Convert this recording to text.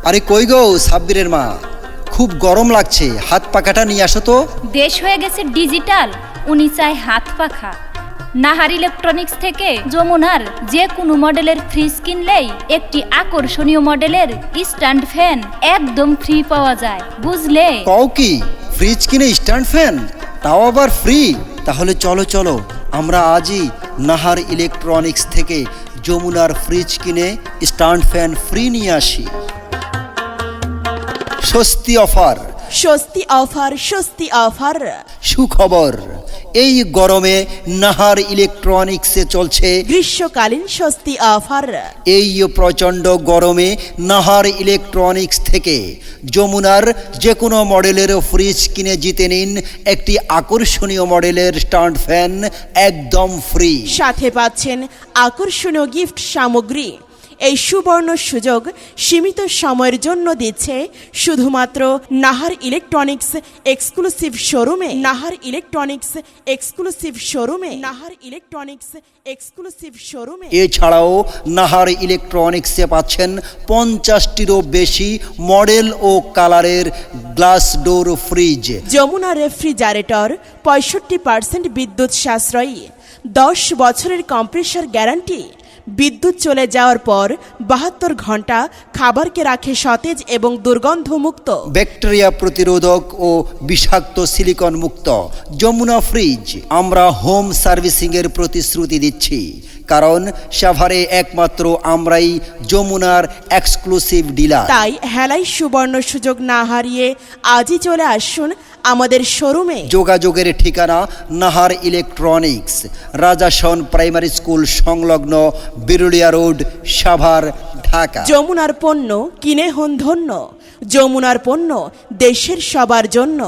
আরে কই গো সাব্বিরের মা, খুব গরম লাগছে, হাত পাখাটা নিয়ে আসো তো। দেশ হয়ে গেছে ডিজিটাল, উনি চায় হাত পাখা। নাহার ইলেকট্রনিক্স থেকে যমুনার যে কোনো মডেলের ফ্রিজ কিনলেই একটি আকর্ষণীয় মডেলের স্ট্যান্ড ফ্যান একদম ফ্রি পাওয়া যায়, বুঝলে? কও কি, ফ্রিজ কিনে স্ট্যান্ড ফ্যান, তাও আবার ফ্রি? তাহলে চলো চলো আমরা আজই নাহার ইলেকট্রনিক্স থেকে যমুনার ফ্রিজ কিনে স্ট্যান্ড ফ্যান ফ্রি নিয়ে আসি। স্বস্তি অফার, স্বস্তি অফার, স্বস্তি অফার। সুখবর, এই গরমে নাহার ইলেকট্রনিক্সে চলছে গ্রীষ্মকালীন স্বস্তি অফার। এই প্রচণ্ড গরমে নাহার ইলেকট্রনিক্স থেকে যমুনার যে কোনো মডেলের ফ্রিজ কিনে জিতে নিন একটি আকর্ষণীয় মডেলের স্ট্যান্ড ফ্যান একদম ফ্রি। সাথে পাচ্ছেন আকর্ষণীয় গিফট সামগ্রী। এই সুবর্ণ সুযোগ সীমিত সময়ের জন্য দিচ্ছে শুধুমাত্র নাহার ইলেকট্রনিক্স এক্সক্লুসিভ শোরুমে। নাহার ইলেকট্রনিক্স এক্সক্লুসিভ শোরুমে। নাহার ইলেকট্রনিক্স এক্সক্লুসিভ শোরুমে। এছাড়াও নাহার ইলেকট্রনিক্সে পাচ্ছেন 50টিরও বেশি মডেল ও কালারের glass door fridge. Jamuna refrigerator 65% বিদ্যুৎ সাশ্রয়ী, 10 বছরের কম্প্রেসর গ্যারান্টি। বিদ্যুৎ চলে যাওয়ার পর 72 ঘন্টা খাবারকে রাখে সতেজ এবং দুর্গন্ধমুক্ত। ব্যাকটেরিয়া প্রতিরোধক ও বিষাক্ত সিলিকন মুক্ত যমুনা ফ্রিজ। আমরা হোম সার্ভিসিংয়ের প্রতিশ্রুতি দিচ্ছি, কারণ সাভারে একমাত্র আমরাই যমুনার এক্সক্লুসিভ ডিলার। তাই হেলাই সুবর্ণ সুযোগ না হারিয়ে আজই চলে আসুন আমাদের শোরুমে। যোগাযোগের ঠিকানা Nahar electronics, Rajason primary school সংলগ্ন বিরুলিয়া রোড, সাভার, ঢাকা। যমুনার পণ্য কিনে হন ধন্য, যমুনার পণ্য দেশের সবার জন্য।